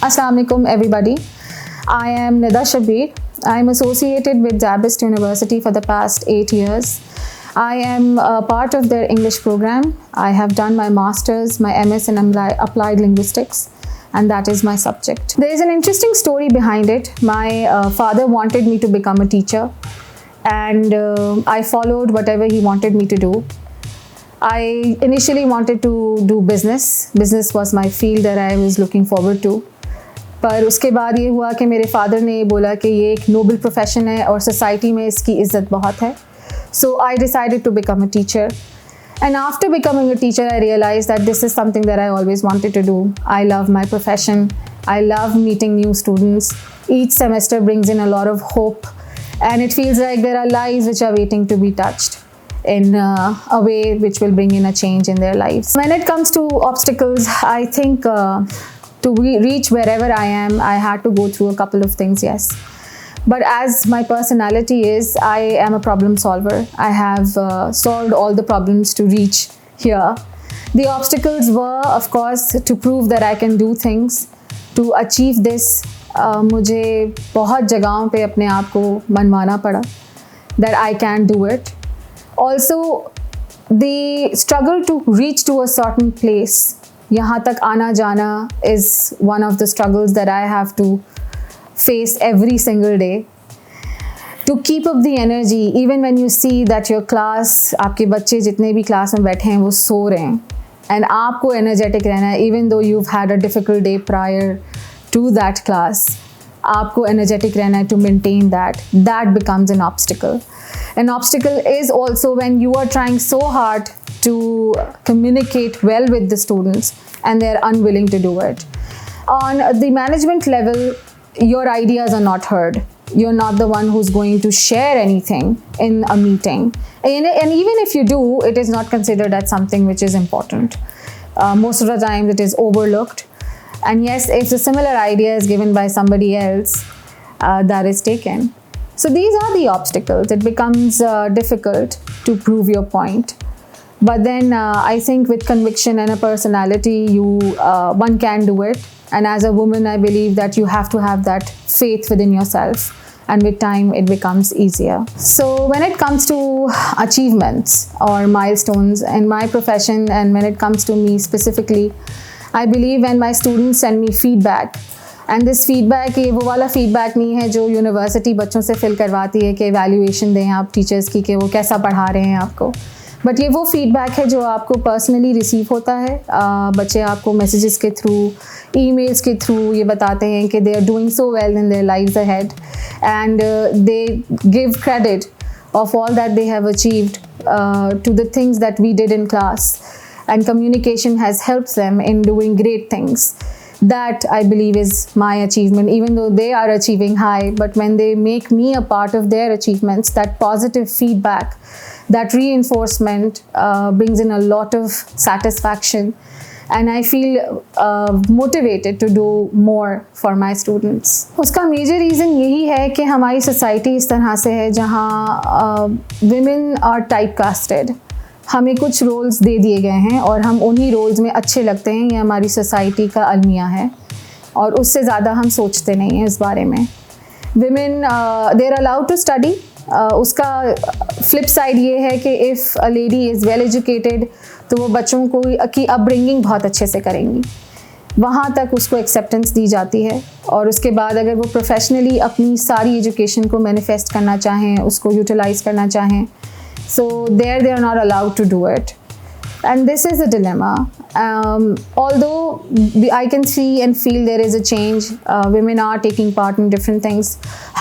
Assalamu alaikum everybody. I am Nida Shabbir. I am associated with Dabist University for the past 8 years. I am a part of their English program. I have done my master's, my MS in applied linguistics, and that is my subject. There is an interesting story behind it. My father wanted me to become a teacher, and I followed whatever he wanted me to do. I initially wanted to do business. Business was my field that I was looking forward to. पर उसके बाद ये हुआ कि मेरे father ने बोला कि ये एक नोबल प्रोफेशन है और सोसाइटी में इसकी इज़्ज़त बहुत है. So I decided to become a teacher. And after becoming a teacher, I realized that this is something that I always wanted to do. I love my profession. I love meeting new students. Each semester brings in a lot of hope. And it feels like there are lives which are waiting to be touched in a way which will bring in a change in their lives. When it comes to obstacles, I think to reach wherever I am, I had to go through a couple of things, yes. But as my personality is, I am a problem solver. I have solved all the problems to reach here. The obstacles were, of course, to prove that I can do things. To achieve this, मुझे बहुत जगहों पे अपने आप को मनवाना पड़ा that I can do it. Also, the struggle to reach to a certain place, यहाँ तक आना जाना is one of the struggles that I have to face every single day. To keep up the energy, even when you see that your class, आपके बच्चे जितने भी class में बैठे हैं वो सो रहे हैं, and आपको energetic रहना है, even though you've had a difficult day prior to that class, आपको energetic रहना है to maintain that becomes an obstacle. An obstacle is also when you are trying so hard to communicate well with the students and they're unwilling to do it. On the management level, your ideas are not heard. You're not the one who's going to share anything in a meeting. And even if you do, it is not considered as something which is important. Most of the time it is overlooked. And yes, if a similar idea is given by somebody else, that is taken. So these are the obstacles. It becomes difficult to prove your point. But then I think with conviction and a personality, one can do it. And as a woman, I believe that you have to have that faith within yourself. And with time, it becomes easier. So when it comes to achievements or milestones in my profession, and when it comes to me specifically, I believe when my students send me feedback, and this feedback ये वो वाला feedback नहीं है जो university बच्चों से fill करवाती है कि evaluation दें आप टीचर्स की कि वो कैसा पढ़ा रहे हैं आपको. बट ये वो फीडबैक है जो आपको पर्सनली रिसीव होता है. बच्चे आपको मैसेजेस के थ्रू, ईमेल्स के थ्रू ये बताते हैं कि they are doing so well in their lives ahead, and they give credit of all that they have achieved to the things that we did in class, and communication has helped them in doing great things. That I believe is my achievement, even though they are achieving high. But when they make me a part of their achievements, that positive feedback, that reinforcement brings in a lot of satisfaction, and I feel motivated to do more for my students. उसका major reason यही है कि हमारी society इस तरह से है जहाँ women are typecasted. हमें कुछ रोल्स दे दिए गए हैं और हम उन्हीं रोल्स में अच्छे लगते हैं. ये हमारी सोसाइटी का अलमिया है और उससे ज़्यादा हम सोचते नहीं हैं इस बारे में. Women they are allowed to study. उसका फ्लिप साइड ये है कि if a lady is well educated तो वो बच्चों को की अपब्रिंगिंग बहुत अच्छे से करेंगी. वहाँ तक उसको एक्सेप्टेंस दी जाती है. और उसके बाद अगर वो प्रोफेशनली अपनी सारी एजुकेशन को मैनिफेस्ट करना चाहें, उसको यूटिलाइज़ करना चाहें, so there they are not allowed to do it, and this is a dilemma. Although I can see and feel there is a change, women are taking part in different things.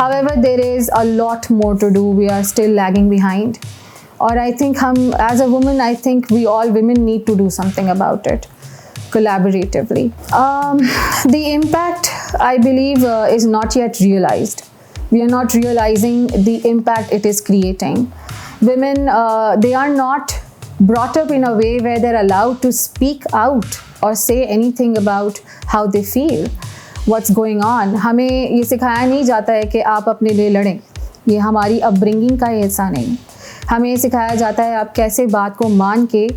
However, there is a lot more to do. We are still lagging behind. Or I think as a woman, I think we all women need to do something about it collaboratively. The impact, I believe, is not yet realized. We are not realizing the impact it is creating. Women, they are not brought up in a way where they're allowed to speak out or say anything about how they feel, what's going on. हमें ये सिखाया नहीं जाता है कि आप अपने लिए लड़ें. ये हमारी अपब्रिंगिंग का हिस्सा नहीं. हमें सिखाया जाता है आप कैसे बात को मान के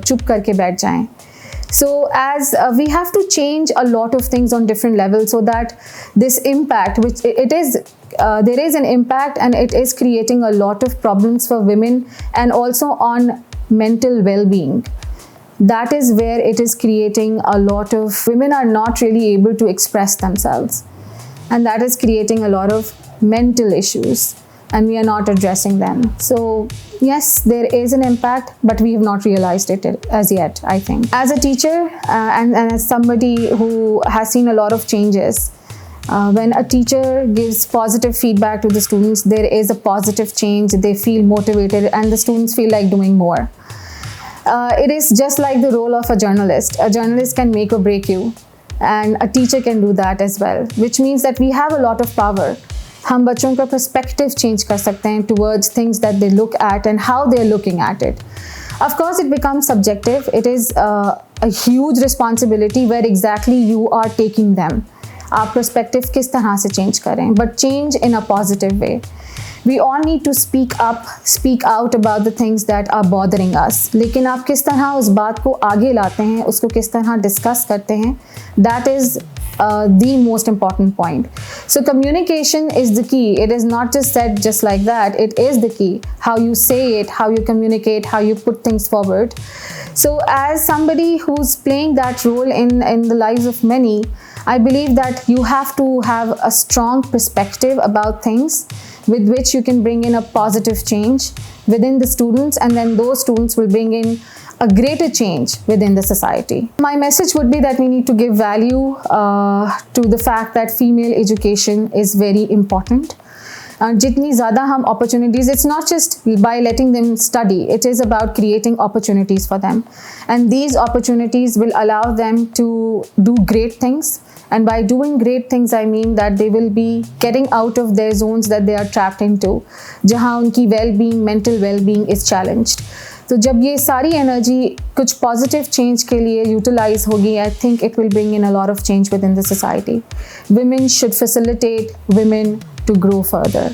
चुप करके बैठ जाएं. So as we have to change a lot of things on different levels so that this impact, which it is, there is an impact and it is creating a lot of problems for women and also on mental well-being. That is where it is creating a lot of, women are not really able to express themselves. And that is creating a lot of mental issues and we are not addressing them. So yes, there is an impact, but we have not realized it as yet, I think. As a teacher and as somebody who has seen a lot of changes, when a teacher gives positive feedback to the students, there is a positive change, they feel motivated and the students feel like doing more. It is just like the role of a journalist. A journalist can make or break you and a teacher can do that as well, which means that we have a lot of power. हम बच्चों का perspective change कर सकते हैं towards things that they look at and how they are looking at it. Of course, it becomes subjective. It is a huge responsibility where exactly you are taking them. आप perspective किस तरह से change करें, but change in a positive way. We all need to speak up, speak out about the things that are bothering us. लेकिन आप किस तरह उस बात को आगे लाते हैं, उसको किस तरह discuss करते हैं, that is the most important point. So communication is the key. It is not just said just like that. It is the key. How you say it, how you communicate, how you put things forward. So as somebody who's playing that role in the lives of many, I believe that you have to have a strong perspective about things with which you can bring in a positive change within the students, and then those students will bring in a greater change within the society. My message would be that we need to give value to the fact that female education is very important. Jitni zyada hum opportunities, it's not just by letting them study, it is about creating opportunities for them. And these opportunities will allow them to do great things. And by doing great things, I mean that they will be getting out of their zones that they are trapped into, jahan unki well-being, mental well-being is challenged. तो जब ये सारी energy कुछ positive change के लिए utilise होगी, I think it will bring in a lot of change with in the society. Women should facilitate women to grow further.